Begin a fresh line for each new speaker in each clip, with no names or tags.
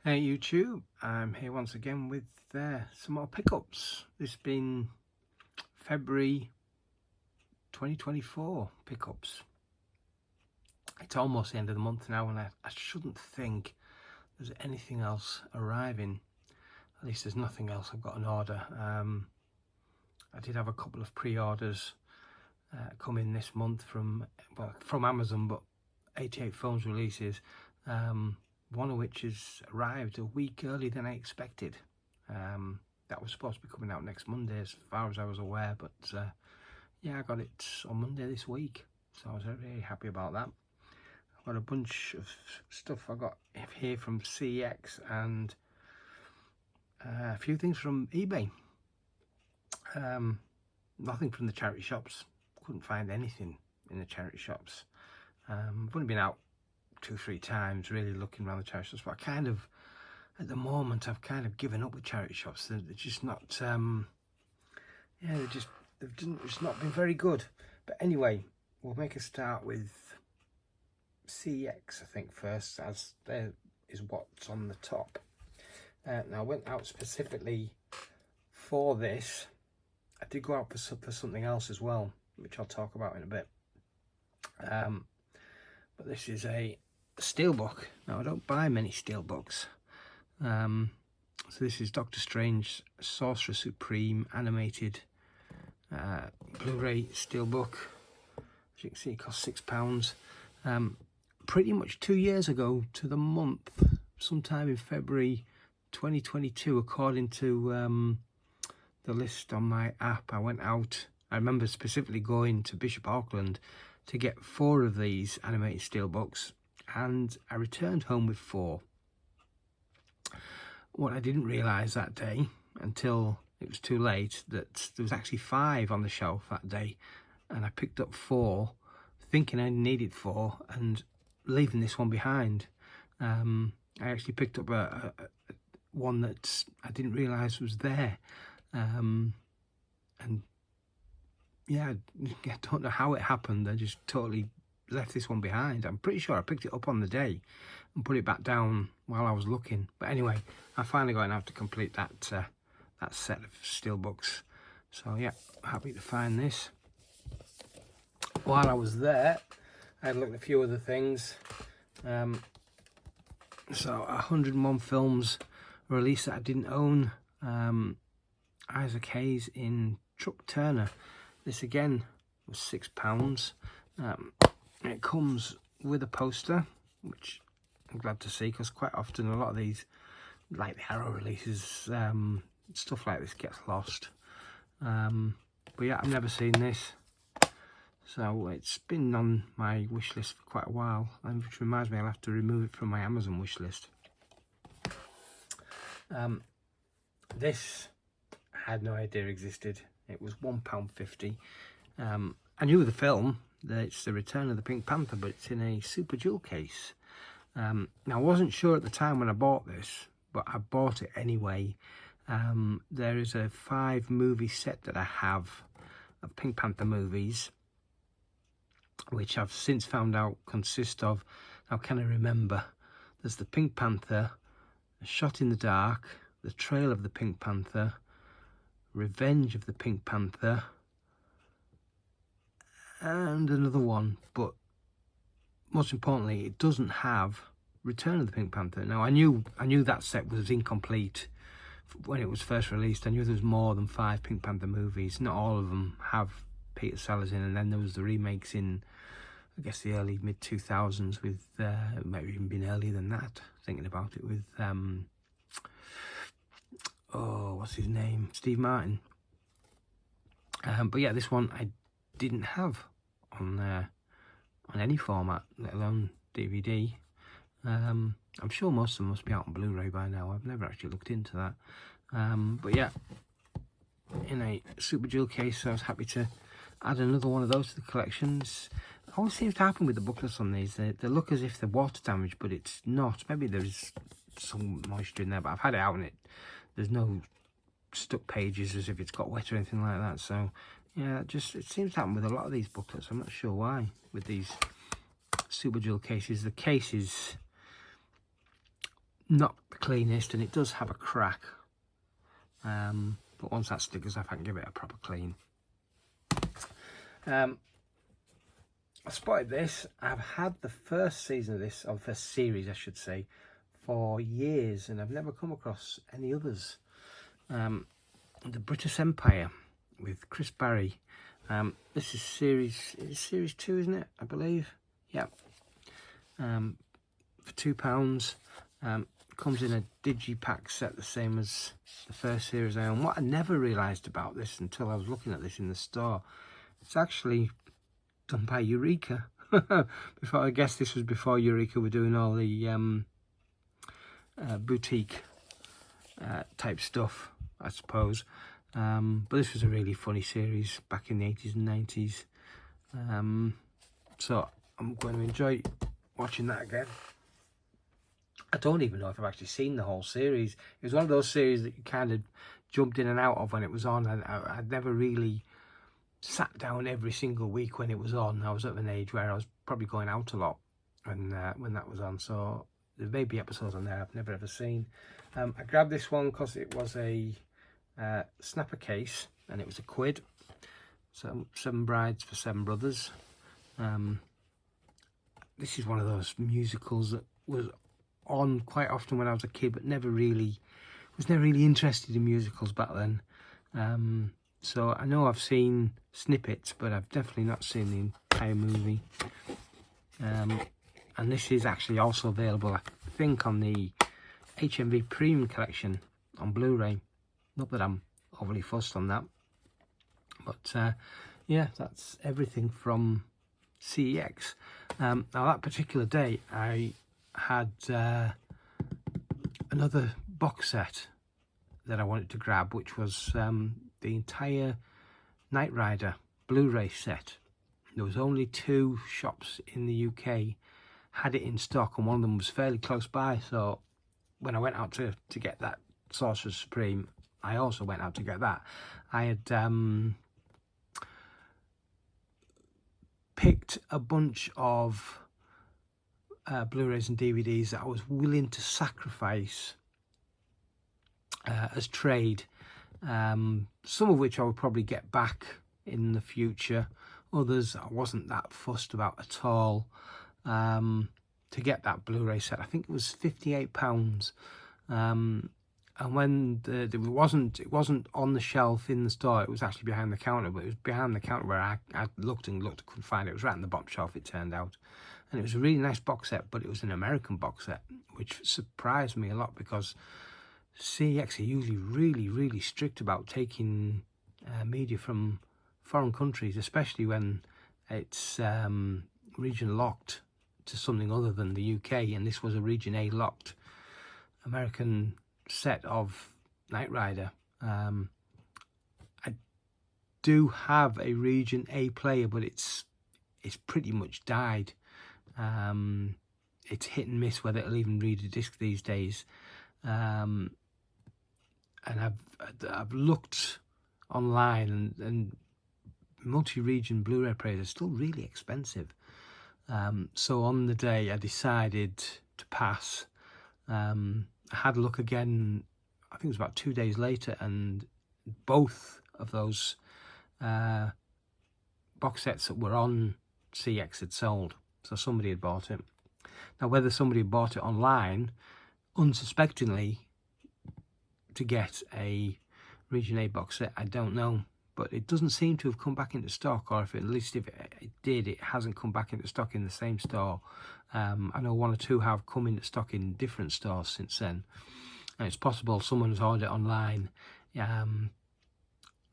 Hey YouTube, I'm here once again with some more pickups. This has been February 2024 pickups. It's almost the end of the month now, and I shouldn't think there's anything else arriving. At least there's nothing else I've got an order. I did have a couple of pre-orders come in this month from Amazon, but 88 Films releases. One of which has arrived a week earlier than I expected. That was supposed to be coming out next Monday as far as I was aware, but yeah, I got it on Monday this week, so I was really happy about that. I've got a bunch of stuff I got here from CX and a few things from eBay. Nothing from the charity shops. Couldn't find anything in the charity shops. I've only been out 2-3 times really looking around the charity shops, but at the moment I've kind of given up with charity shops. They're just not it's not been very good. But anyway, we'll make a start with CX, I think, first, as there is what's on the top. Now I went out specifically for this. I did go out for something else as well, which I'll talk about in a bit. But this is a steelbook. Now I don't buy many steelbooks. So this is Doctor Strange Sorcerer Supreme animated Blu-ray steelbook. As you can see, it costs £6. Pretty much 2 years ago to the month, sometime in February 2022, according to the list on my app. I went out. I remember specifically going to Bishop Auckland to get 4 of these animated steelbooks, and I returned home with 4. What I didn't realise that day, until it was too late, that there was actually 5 on the shelf that day, and I picked up 4 thinking I needed 4 and leaving this one behind. I actually picked up one that I didn't realise was there, and yeah, I don't know how it happened. I just totally left this one behind. I'm pretty sure I picked it up on the day and put it back down while I was looking. But anyway, I finally got enough to complete that that set of steelbooks. So yeah, happy to find this. While I was there, I had looked at a few other things. So 101 Films release that I didn't own. Isaac Hayes in Truck Turner. This again was £6. It comes with a poster, which I'm glad to see, because quite often a lot of these, like the Arrow releases, stuff like this gets lost. But yeah, I've never seen this, so it's been on my wish list for quite a while, and which reminds me I'll have to remove it from my Amazon wish list. This I had no idea existed. It was £1.50. I knew the film, that it's the Return of the Pink Panther, but it's in a super jewel case. Now I wasn't sure at the time when I bought this, but I bought it anyway. There is a 5 movie set that I have of Pink Panther movies, which I've since found out consist of, now can I remember, there's the Pink Panther, A Shot in the Dark, The Trail of the Pink Panther, Revenge of the Pink Panther, and another one, but most importantly, it doesn't have Return of the Pink Panther. Now I knew that set was incomplete when it was first released. I knew there was more than 5 Pink Panther movies. Not all of them have Peter Sellers in, and then there was the remakes in, I guess, the early mid-2000s with maybe even been earlier than that, thinking about it, with oh, what's his name, Steve Martin. But yeah, this one I didn't have on any format, let alone DVD. I'm sure most of them must be out on Blu-ray by now. I've never actually looked into that. But yeah, in a super jewel case, so I was happy to add another one of those to the collections. It always seems to happen with the booklets on these. They look as if they're water damaged, but it's not. Maybe there's some moisture in there, but I've had it out and there's no stuck pages as if it's got wet or anything like that. So yeah, it seems to happen with a lot of these booklets. I'm not sure why with these super jewel cases. The case is not the cleanest, and it does have a crack. But once that stickers off, I can give it a proper clean. I spotted this. I've had the first season of this, or first series I should say, for years, and I've never come across any others. The British Empire with Chris Barry. This is series 2, isn't it? I believe. Yeah. For £2. Comes in a digipack set, the same as the first series I own. What I never realised about this until I was looking at this in the store, it's actually done by Eureka. Before, I guess this was before Eureka were doing all the boutique type stuff, I suppose. But this was a really funny series back in the 80s and 90s. So I'm going to enjoy watching that again. I don't even know if I've actually seen the whole series. It was one of those series that you kind of jumped in and out of when it was on. I'd never really sat down every single week when it was on. I was at an age where I was probably going out a lot when that was on. So there may be episodes on there I've never ever seen. I grabbed this one because it was a snapper case and it was £1. So 7 brides for 7 brothers. This is one of those musicals that was on quite often when I was a kid, but was never really interested in musicals back then. So I know I've seen snippets, but I've definitely not seen the entire movie. And this is actually also available, I think, on the HMV Premium Collection on Blu-ray. Not that I'm overly fussed on that, but yeah, that's everything from CEX. Now that particular day I had another box set that I wanted to grab, which was the entire Knight Rider Blu-ray set. There was only 2 shops in the UK had it in stock, and one of them was fairly close by. So when I went out to get that Sorcerer Supreme, I also went out to get that. I had picked a bunch of Blu-rays and DVDs that I was willing to sacrifice as trade, some of which I would probably get back in the future. Others I wasn't that fussed about at all. To get that Blu-ray set, I think it was £58. And when it wasn't on the shelf in the store, it was actually behind the counter, but it was behind the counter where I looked and looked, couldn't find it. It was right on the bottom shelf, it turned out. And it was a really nice box set, but it was an American box set, which surprised me a lot because CEX are usually really, really strict about taking media from foreign countries, especially when it's region locked to something other than the UK. And this was a region A locked American set of Knight Rider. I do have a region A player, but it's pretty much died. It's hit and miss whether it'll even read a disc these days. And I've looked online, and multi-region Blu-ray players are still really expensive. So on the day I decided to pass. I had a look again, I think it was about 2 days later, and both of those box sets that were on CEX had sold. So somebody had bought it. Now, whether somebody had bought it online, unsuspectingly, to get a Region A box set, I don't know. But it doesn't seem to have come back into stock, or if it did, it hasn't come back into stock in the same store. I know 1 or 2 have come into stock in different stores since then. And it's possible someone has ordered it online.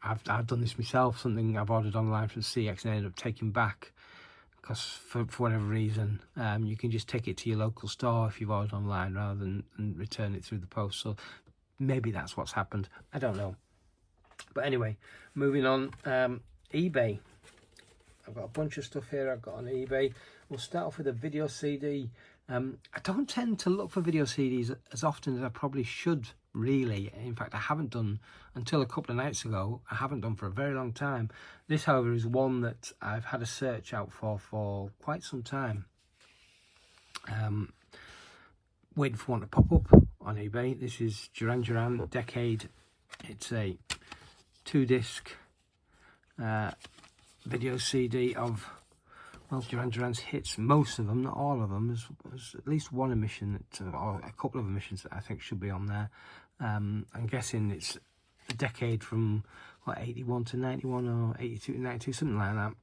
I've done this myself, something I've ordered online from CEX and ended up taking back. Because for whatever reason, you can just take it to your local store if you've ordered online rather than return it through the post. So maybe that's what's happened. I don't know. But anyway, moving on. eBay. I've got a bunch of stuff here I've got on eBay. We'll start off with a video CD. I don't tend to look for video CDs as often as I probably should, really. In fact, I haven't done until a couple of nights ago. I haven't done for a very long time. This, however, is one that I've had a search out for quite some time. waiting for one to pop up on eBay. This is Janjan Decade. It's a 2-disc video CD of, well, Duran Duran's hits. Most of them, not all of them. There's at least one emission, or a couple of emissions that I think should be on there. I'm guessing it's a decade from, what, 81 to 91 or 82 to 92, something like that,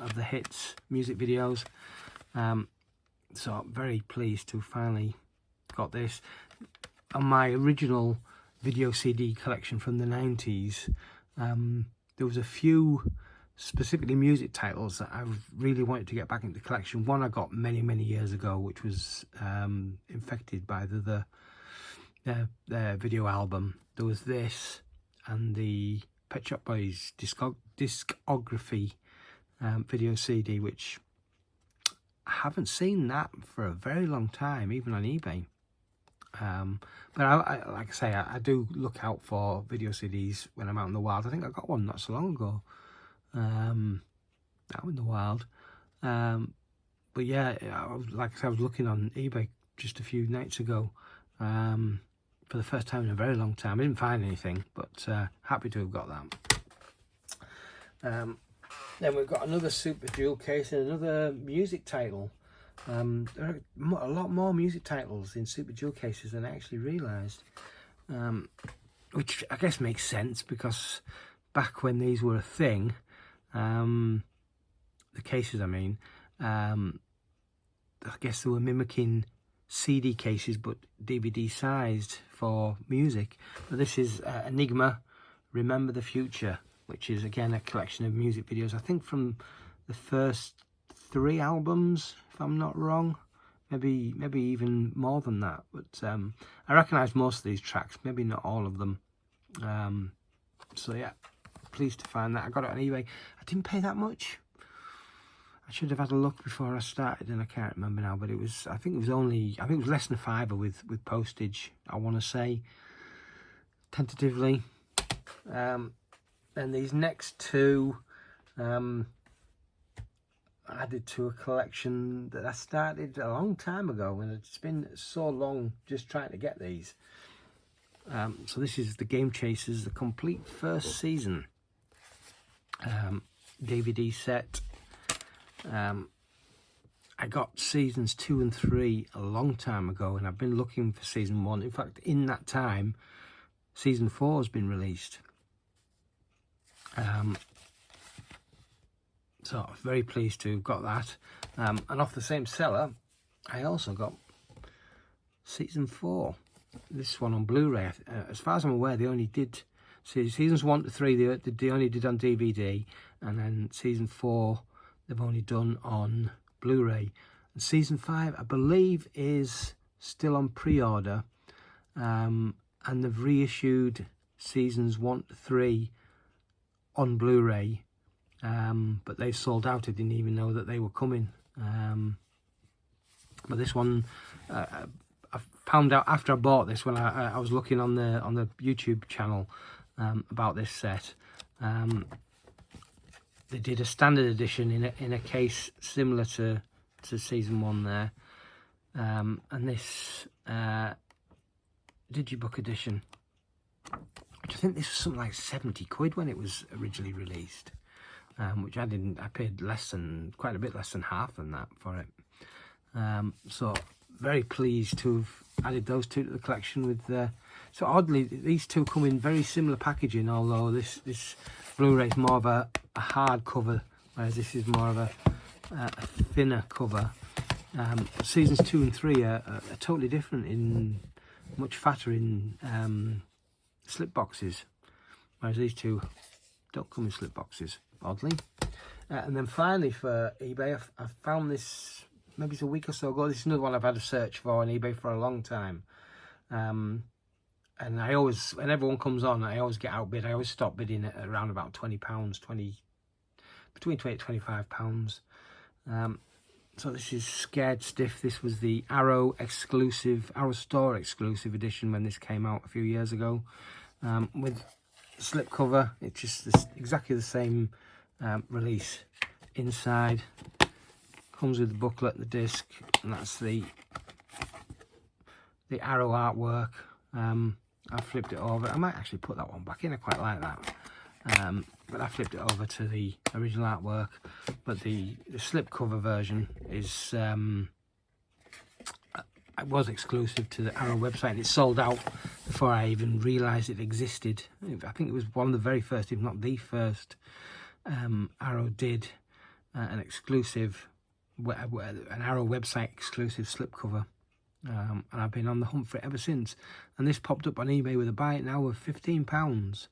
of the hits, music videos. So I'm very pleased to finally got this. On my original video CD collection from the 90s, there was a few specifically music titles that I've really wanted to get back into the collection. One I got many years ago, which was Infected by the video album. There was this and the Pet Shop Boys discography video CD, which I haven't seen that for a very long time, even on eBay. But I like I say, I do look out for video CDs when I'm out in the wild. I think I got one not so long ago, out in the wild. But yeah, like I said, I was looking on eBay just a few nights ago, for the first time in a very long time. I didn't find anything, but happy to have got that. Then we've got another super jewel case and another music title. There are a lot more music titles in super jewel cases than I actually realised, which I guess makes sense, because back when these were a thing, the cases I mean, I guess they were mimicking CD cases but DVD sized for music. But this is Enigma, Remember the Future, which is again a collection of music videos, I think from the first 3 albums, if I'm not wrong, maybe even more than that. But I recognise most of these tracks, maybe not all of them. So yeah, pleased to find that. I got it on eBay. I didn't pay that much. I should have had a look before I started, and I can't remember now. But it was, I think it was less than £5 with postage, I want to say, tentatively. And these next two, added to a collection that I started a long time ago, and it's been so long just trying to get these. So this is the Game Chasers, the complete first season DVD set. I got seasons 2 and 3 a long time ago, and I've been looking for season 1. In fact, in that time, season 4 has been released. So I'm very pleased to have got that. And off the same seller, I also got season 4. This one on Blu-ray. As far as I'm aware, they only did seasons 1 to 3. They only did on DVD, and then season 4 they've only done on Blu-ray. And season 5, I believe, is still on pre-order, and they've reissued seasons 1 to 3 on Blu-ray. But they sold out. I didn't even know that they were coming. But this one, I found out after I bought this, when I was looking on the YouTube channel about this set. They did a standard edition in a case similar to season 1 there, and this digibook edition, which I think this was something like 70 quid when it was originally released. Which I paid quite a bit less than half than that for it. So very pleased to have added those two to the collection. With so oddly, these two come in very similar packaging, although this Blu-ray is more of a hard cover, whereas this is more of a thinner cover. Seasons 2 and 3 are totally different, much fatter in slip boxes, whereas these two don't come in slip boxes, oddly. And then finally for eBay, I found this, maybe it's a week or so ago. This is another one I've had a search for on eBay for a long time. And I always, when everyone comes on, I always get outbid. I always stop bidding at around about £20, between £20 and £25. So this is Scared Stiff. This was the Arrow Store exclusive edition when this came out a few years ago. With slipcover, it's just exactly the same release inside. Comes with the booklet, the disc, and that's the the Arrow artwork. I flipped it over. I might actually put that one back in. I quite like that. But I flipped it over to the original artwork. But the slipcover version is it was exclusive to the Arrow website, and it sold out before I even realised it existed. I think it was one of the very first, if not the first, Arrow did an exclusive, an Arrow website exclusive slipcover. And I've been on the hunt for it ever since. And this popped up on eBay with a buy it now of £15.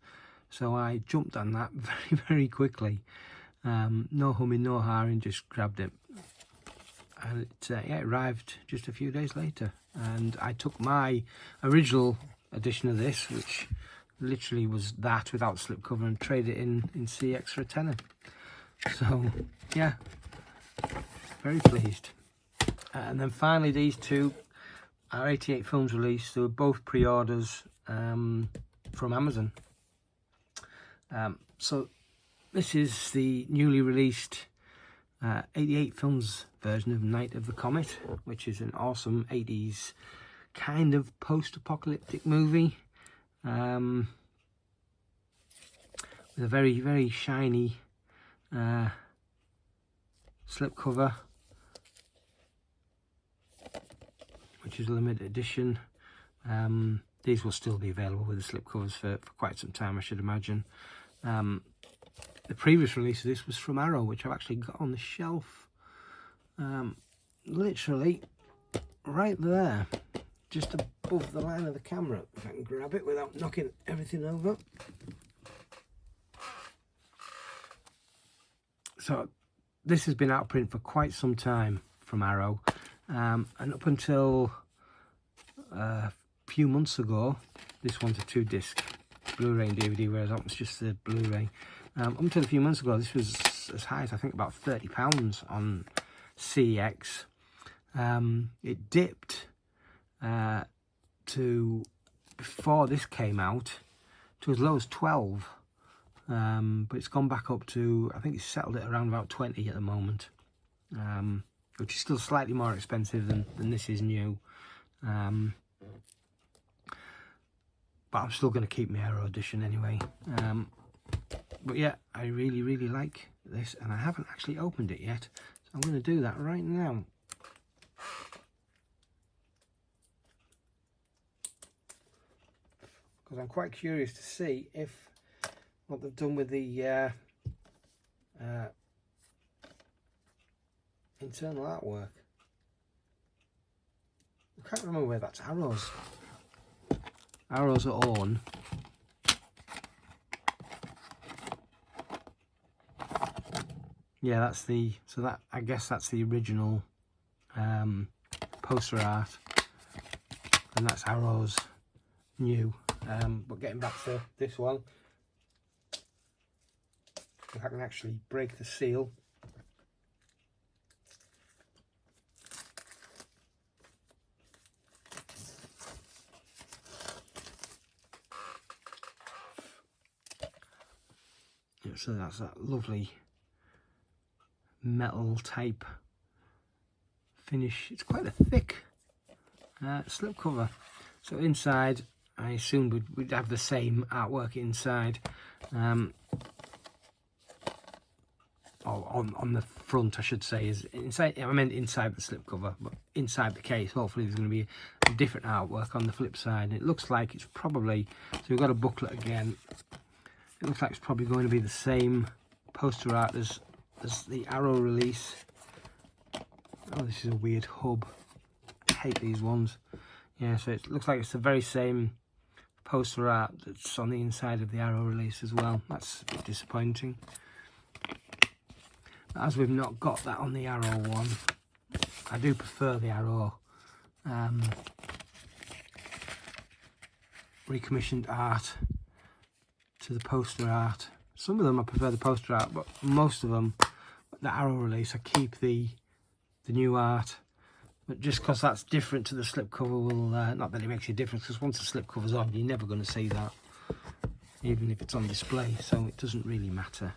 So I jumped on that very, very quickly. No humming, no hawing, just grabbed it. And it arrived just a few days later. And I took my original edition of this, which literally was that without slipcover, and traded it in CX for a tenner. So, yeah, very pleased. And then finally, these two are 88 Films release. They were both pre-orders from Amazon. So this is the newly released 88 Films version of Night of the Comet, which is an awesome 80s kind of post-apocalyptic movie with a very, very shiny slipcover, which is a limited edition. These will still be available with the slipcovers for quite some time, I should imagine. The previous release of this was from Arrow, which I've actually got on the shelf, literally right there, just above the line of the camera, if I can grab it without knocking everything over. So this has been out of print for quite some time from Arrow, and up until a few months ago, this one's a 2-disc Blu-ray and DVD, whereas that was just the Blu-ray. Up until a few months ago, this was as high as I think about £30 on CX. It dipped to, before this came out, to as low as 12. But it's gone back up to, I think it's settled at around about 20 at the moment, which is still slightly more expensive than this is new. But I'm still going to keep my Arrow edition anyway. But yeah, I really, really like this, and I haven't actually opened it yet, so I'm going to do that right now. Because I'm quite curious to see if what they've done with the internal artwork. I can't remember where that's Arrow's. Arrow's own. Yeah, that's the, so that, I guess that's the original poster art, and that's Arrow's new. But getting back to this one, if I can actually break the seal. Yeah, so that's that lovely metal type finish. It's quite a thick slipcover. So inside, I assume we'd have the same artwork inside. On the front, I should say, is inside. I meant inside the slipcover, but inside the case, hopefully there's going to be a different artwork on the flip side. And it looks like it's probably, so we've got a booklet again. It looks like it's probably going to be the same poster art as the Arrow release. Oh, this is a weird hub. I hate these ones. Yeah, so it looks like it's the very same poster art that's on the inside of the Arrow release as well. That's a bit disappointing. But as we've not got that on the Arrow one, I do prefer the Arrow recommissioned art to the poster art. Some of them I prefer the poster art, but most of them, the Arrow release, I keep the new art. But just because that's different to the slipcover will, not that it makes a difference, because once the slipcover's on, you're never going to see that, even if it's on display, so it doesn't really matter.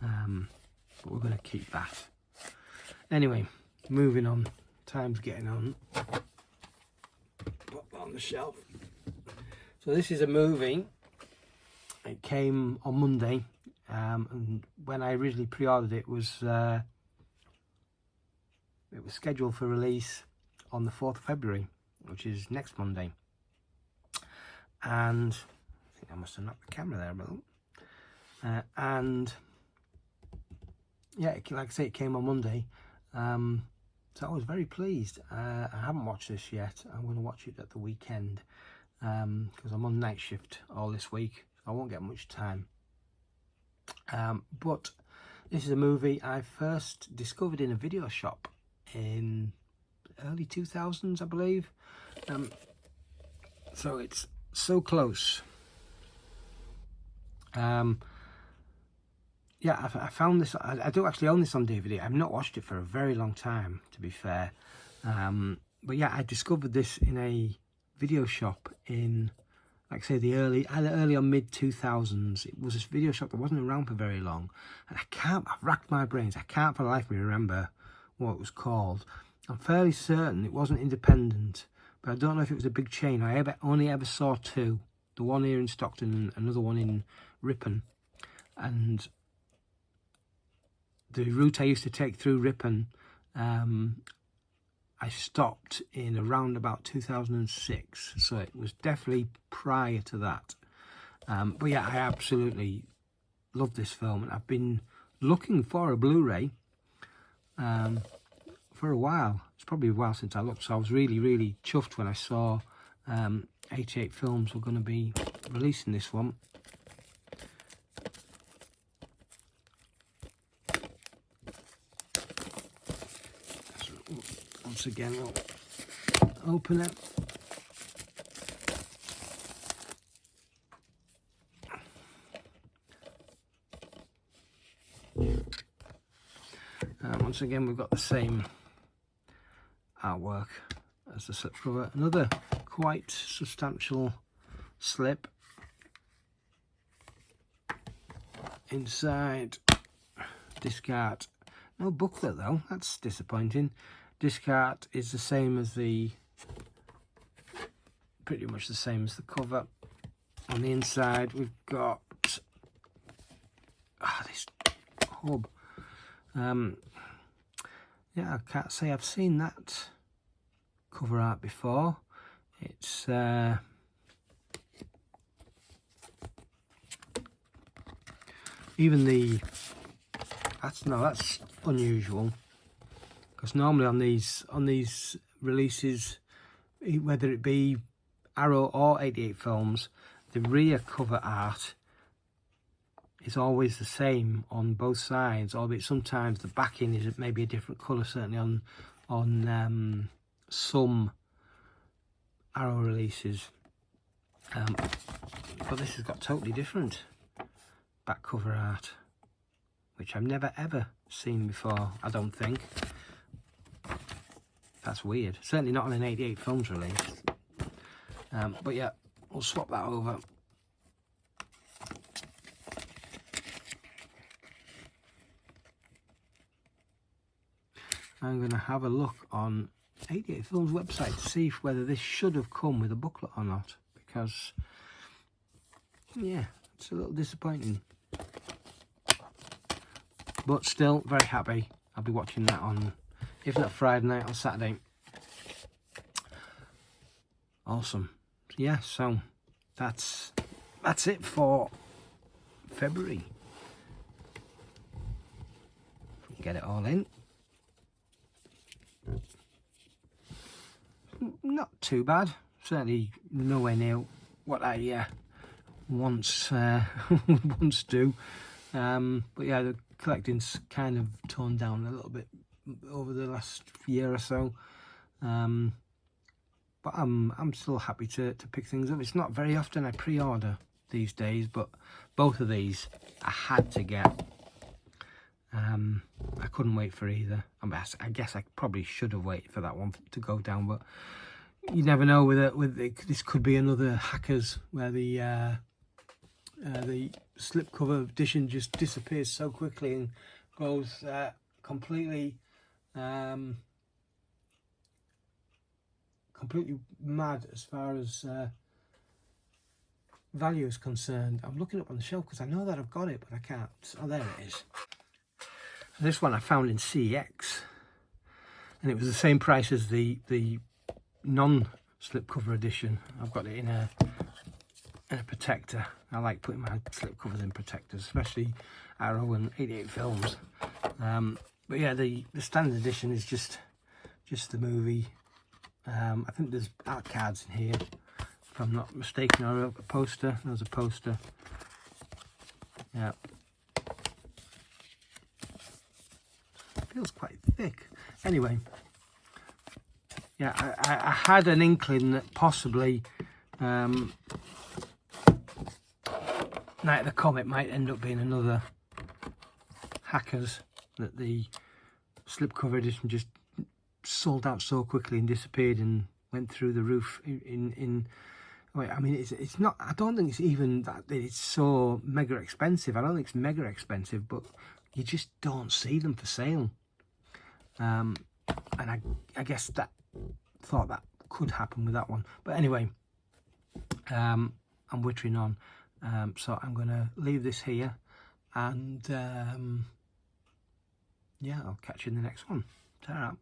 But we're going to keep that. Anyway, moving on, time's getting on. But on the shelf. So this is a movie. It came on Monday, and when I originally pre-ordered it was scheduled for release on the 4th of February, which is next Monday. And I think I must have knocked the camera there a little. And yeah, like I say, it came on Monday. So I was very pleased. I haven't watched this yet. I'm going to watch it at the weekend because I'm on night shift all this week. So I won't get much time. But this is a movie I first discovered in a video shop in early 2000s, I believe. So it's so close. Yeah, I found this. I do actually own this on DVD. I've not watched it for a very long time, to be fair. But yeah, I discovered this in a video shop in, like I say, either early or mid 2000s. It was this video shop that wasn't around for very long, and I've racked my brains. I can't for the life of me remember what it was called. I'm fairly certain it wasn't independent, but I don't know if it was a big chain. I only ever saw two. The one here in Stockton and another one in Ripon. And the route I used to take through Ripon, I stopped in around about 2006. So it was definitely prior to that. But yeah, I absolutely love this film. And I've been looking for a Blu-ray for a while. It's probably a while since I looked. So I was really, really chuffed when I saw 88 Films were going to be releasing this one. So, once again, we'll open it. Once again, we've got the same artwork as the slipcover. Another quite substantial slip. Inside, disc art. No booklet though, that's disappointing. Disc art is the same as pretty much the same as the cover. On the inside we've got this hub. Yeah, I can't say I've seen that cover art before. It's even that's unusual, because normally on these releases, whether it be Arrow or 88 Films, the rear cover art is always the same on both sides, albeit sometimes the backing is maybe a different colour, certainly on some Arrow releases. But this has got totally different back cover art, which I've never ever seen before, I don't think. That's weird. Certainly not on an 88 Films release. But yeah, we'll swap that over. I'm going to have a look on 88 Films website to see whether this should have come with a booklet or not, because yeah, it's a little disappointing, but still very happy. I'll be watching that on, if not Friday night, on Saturday. Awesome. Yeah, so that's it for February. Get it all in. Not too bad, certainly nowhere near what I once do, but yeah, the collecting's kind of toned down a little bit over the last year or so, but I'm still happy to pick things up. It's not very often I pre-order these days, but both of these I had to get. I couldn't wait for either. I guess I probably should have waited for that one to go down, but you never know this could be another Hackers, where the slipcover edition just disappears so quickly and goes completely completely mad as far as value is concerned. I'm looking up on the shelf because I know that I've got it, but I can't. Oh, there it is. This one I found in CX, and it was the same price as the non-slipcover edition. I've got it in a protector. I like putting my slipcovers in protectors, especially Arrow and 88 films. But yeah, the standard edition is just the movie. I think there's art cards in here, if I'm not mistaken, or a poster. There's a poster. Yeah. Feels quite thick. Anyway, yeah, I had an inkling that possibly Night of the Comet might end up being another Hackers, that the slipcover edition just sold out so quickly and disappeared and went through the roof wait, I mean, it's not, I don't think it's even that it's so mega expensive. I don't think it's mega expensive, but you just don't see them for sale. And I guess that thought that could happen with that one. But anyway, I'm wittering on. So I'm going to leave this here, and yeah, I'll catch you in the next one. Ta-ra.